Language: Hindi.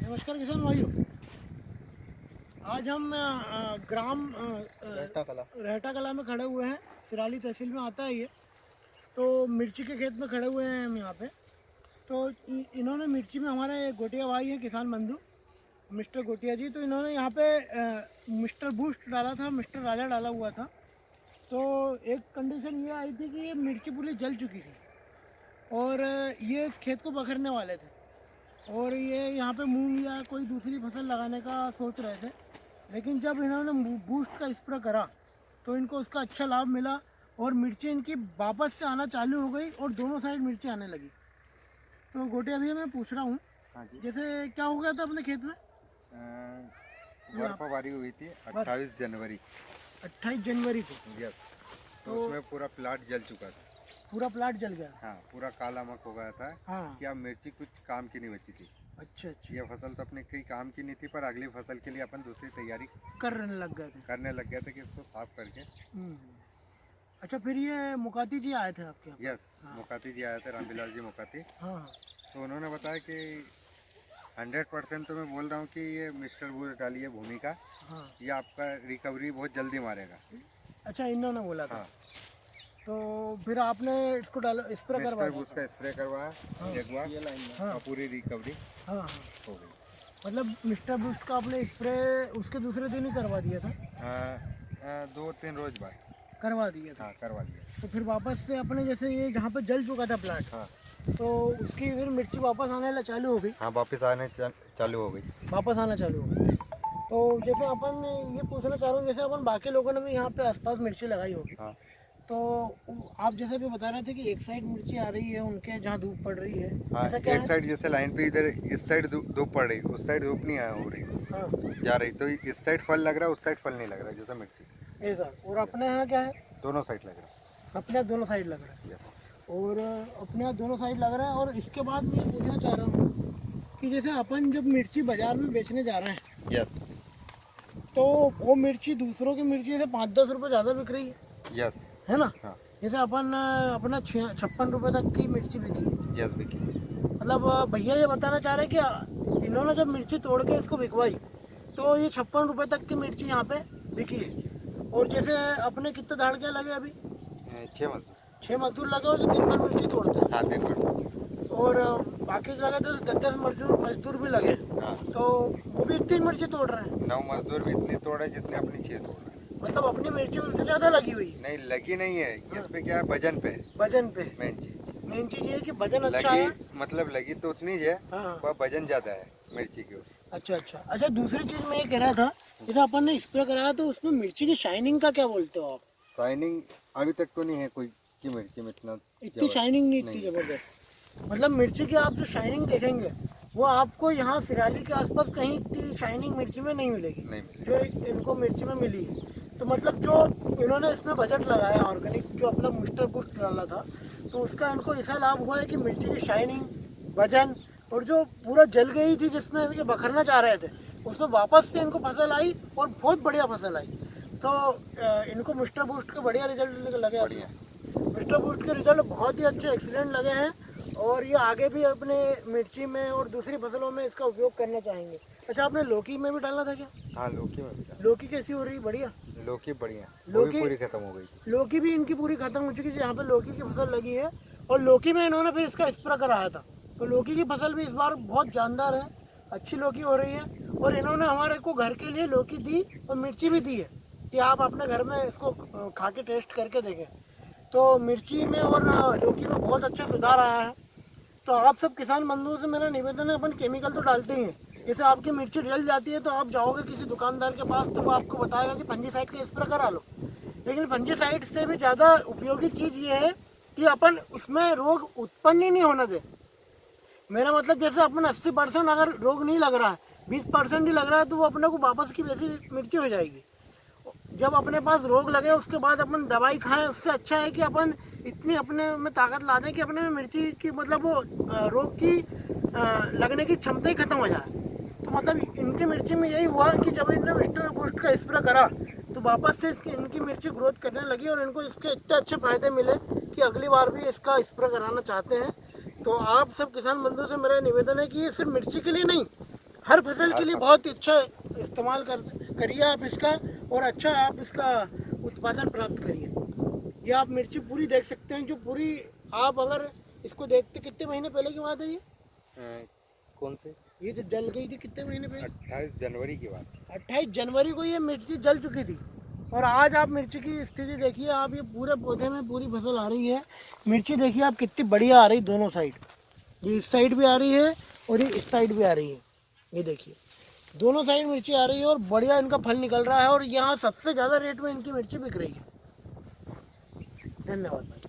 नमस्कार किसान भाइयों। आज हम ग्राम रहटा कला में खड़े हुए हैं। सिराली तहसील में आता है ये। तो मिर्ची के खेत में खड़े हुए हैं हम यहाँ पे। तो इन्होंने मिर्ची में हमारे गोटिया भाई हैं किसान बंधु मिस्टर गोटिया जी। तो इन्होंने यहाँ पे मिस्टर बूस्ट डाला था, मिस्टर राजा डाला हुआ था। तो एक कंडीशन ये आई थी कि ये मिर्ची पूरी जल चुकी थी और ये इस खेत को बखरने वाले थे और ये यहाँ पे मूंग या कोई दूसरी फसल लगाने का सोच रहे थे। लेकिन जब इन्होंने बूस्ट का स्प्रे करा तो इनको उसका अच्छा लाभ मिला और मिर्ची इनकी वापस से आना चालू हो गई और दोनों साइड मिर्ची आने लगी। तो गोटे अभी मैं पूछ रहा हूँ, जैसे क्या हो गया था अपने खेत में? बर्फबारी हुई थी 28 जनवरी 28 जनवरी को। यस। तो उसमें पूरा प्लाट जल चुका था। पूरा प्लाट जल गया? हाँ, पूरा काला मक हो गया था। हाँ। कि अब मिर्ची कुछ काम की नहीं बची थी। अच्छा अच्छा। ये फसल तो अपने कई काम की नहीं थी, पर अगली फसल के लिए अपन दूसरी तैयारी करने लग गए थे कि इसको साफ करके। अच्छा, फिर ये मुकाती जी आए थे आपके यहाँ? यस। हाँ। मुकाती जी आए थे, रामबिलाल जी मुकाती। हाँ। तो उन्होंने बताया कि 100% तो मैं बोल रहा हूँ कि ये मिस्टर बूस्ट डालिए भूमि का। हाँ। ये आपका रिकवरी बहुत जल्दी मारेगा। अच्छा, इन्होंने बोला था। हाँ। तो फिर आपने इसको डाला, स्प्रे करवाया? उसका स्प्रे करवाया। हाँ। एक बार। हाँ। और पूरी रिकवरी हाँ हाँ हो गई। मतलब मिस्टर बूस्ट का आपने स्प्रे उसके दूसरे दिन ही करवा दिया था? 2-3 रोज बाद करवा दिया था। हाँ, करवा दिया। तो फिर वापस से अपने जैसे ये जहाँ पर जल चुका था प्लाट, हाँ, तो उसकी फिर मिर्ची वापस आने चालू हो गई? हाँ, वापस आने चालू हो गई। वापस आना चालू हो गई। तो जैसे अपन ये पूछना चाह रहा हूँ, जैसे अपन बाकी लोगों ने भी यहाँ पे आसपास मिर्ची लगाई होगी। हाँ। तो आप जैसे भी बता रहे थे कि एक साइड मिर्ची आ रही है उनके जहाँ धूप पड़ रही है। हाँ, ऐसा क्या एक साइड जैसे लाइन पे इधर इस साइड धूप पड़ रही, उस साइड धूप नहीं आया हो रही। हाँ। जा रही, तो इस साइड फल लग रहा है, उस साइड फल नहीं लग रहा है, जैसा मिर्ची। ऐसा। और अपने यहाँ क्या है? दोनों साइड लग रहा है। अपने यहाँ दोनों साइड लग रहा है। यस। और अपने यहाँ दोनों साइड लग रहा है। और इसके बाद मैं ये पूछना चाह रहा हूँ कि जैसे अपन जब मिर्ची बाजार में बेचने जा रहे हैं, यस, तो वो मिर्ची दूसरों की मिर्ची से 5-10 रुपये ज़्यादा बिक रही है। यस, है ना? हाँ। जैसे अपन अपना 56 रुपये तक की मिर्ची बिकी। यस, बिकी। मतलब भैया ये बताना चाह रहे हैं कि इन्होंने जब मिर्ची तोड़ के इसको बिकवाई तो ये 56 रुपये तक की मिर्ची यहाँ पे बिकी है। और जैसे अपने कितने दाड़के लगे अभी? 6 मजदूर लगे और जो दिन भर मिर्ची तोड़ते हैं। हाँ, दिन भर। और बाकी लगे तो 10 मजदूर भी लगे। हाँ। तो वो भी इतनी मिर्ची तोड़ रहे हैं? 9 मजदूर भी इतनी तोड़े जितने अपनी 6 तोड़ रहे। मतलब अपनी मिर्ची उनसे ज़्यादा लगी हुई है? नहीं, लगी नहीं है। इस पे क्या है, वजन पे। वजन पे मेन चीज ये है कि वजन अच्छा लगी, है। मतलब लगी तो उतनी ही है, हाँ। पर वजन ज्यादा है मिर्ची की। अच्छा, दूसरी चीज मैं ये कह रहा था, जैसे अपन ने स्प्रे कराया तो उसमें मिर्ची की शाइनिंग का क्या बोलते हो आप? शाइनिंग अभी तक तो नहीं है कोई की मिर्ची में इतनी शाइनिंग नहीं इतनी जबरदस्त। मतलब मिर्ची की आप जो शाइनिंग देखेंगे वो आपको यहाँ सिराली के आसपास कहीं इतनी शाइनिंग मिर्ची में नहीं मिलेगी जो इनको मिर्ची में मिली है। तो मतलब जो इन्होंने इसमें बजट लगाया ऑर्गेनिक जो अपना मिस्टर बूस्ट डाला था, तो उसका इनको ऐसा लाभ हुआ है कि मिर्ची की शाइनिंग, वजन और जो पूरा जल गई थी जिसमें ये बखरना चाह रहे थे उसमें वापस से इनको फसल आई और बहुत बढ़िया फसल आई। तो इनको मिस्टर बूस्ट के बढ़िया रिजल्ट लगे। बढ़िया मिस्टर बूस्ट के रिजल्ट बहुत ही अच्छे एक्सीलेंट लगे हैं और ये आगे भी अपने मिर्ची में और दूसरी फसलों में इसका उपयोग करना चाहेंगे। अच्छा, आपने लौकी में भी डाला था क्या? हाँ, लौकी में भी डाला। लौकी कैसी हो रही? बढ़िया। लौकी बढ़िया। लौकी पूरी खत्म हो गई। लौकी भी इनकी पूरी खत्म हो चुकी है। यहाँ पे लौकी की फसल लगी है और लौकी में इन्होंने फिर इसका स्प्रे कराया था। तो लौकी की फसल भी इस बार बहुत जानदार है, अच्छी लौकी हो रही है। और इन्होंने हमारे को घर के लिए लौकी दी और मिर्ची भी दी है कि आप अपने घर में इसको खा के टेस्ट करके देखें। तो मिर्ची में और लौकी में बहुत अच्छा सुधार आया है। तो आप सब किसान बंधुओं से मेरा निवेदन है, अपन केमिकल तो डालते ही हैं। जैसे आपकी मिर्ची जल जाती है तो आप जाओगे किसी दुकानदार के पास तो वो आपको बताएगा कि फंजीसाइड का स्प्रे करा लो, लेकिन फंजीसाइड से भी ज़्यादा उपयोगी चीज़ ये है कि अपन उसमें रोग उत्पन्न ही नहीं होने दें। मेरा मतलब जैसे अपन 80% अगर रोग नहीं लग रहा है, 20% ही लग रहा है, तो वो अपने को वापस की वैसी मिर्ची हो जाएगी। जब अपने पास रोग लगे उसके बाद अपन दवाई खाएं, उससे अच्छा है कि अपन इतनी अपने में ताकत ला दें कि अपने में मिर्ची की मतलब वो रोग की लगने की क्षमता ही खत्म हो जाए। तो मतलब इनकी मिर्ची में यही हुआ कि जब इन्होंने मिस्टर बूस्ट का स्प्रे करा तो वापस से इनकी मिर्ची ग्रोथ करने लगी और इनको इसके इतने अच्छे फायदे मिले कि अगली बार भी इसका स्प्रे कराना चाहते हैं। तो आप सब किसान बंधुओं से मेरा निवेदन है कि ये सिर्फ मिर्ची के लिए नहीं, हर फसल के लिए बहुत ही अच्छा इस्तेमाल करिए आप इसका, और अच्छा आप इसका उत्पादन प्राप्त करिए। ये आप मिर्ची पूरी देख सकते हैं, जो पूरी आप अगर इसको देखते, कितने महीने पहले की बात है ये? कौन से? ये जो जल गई थी कितने महीने पहले? 28 जनवरी की बात। 28 जनवरी को ये मिर्ची जल चुकी थी, और आज आप मिर्ची की स्थिति देखिए आप, ये पूरे पौधे में पूरी फसल आ रही है। मिर्ची देखिए आप कितनी बढ़िया आ रही, दोनों साइड, ये इस साइड भी आ रही है और ये इस साइड भी आ रही है। ये देखिए दोनों साइड मिर्ची आ रही है और बढ़िया इनका फल निकल रहा है, और यहाँ सबसे ज़्यादा रेट में इनकी मिर्ची बिक रही है। धन्यवाद भाई।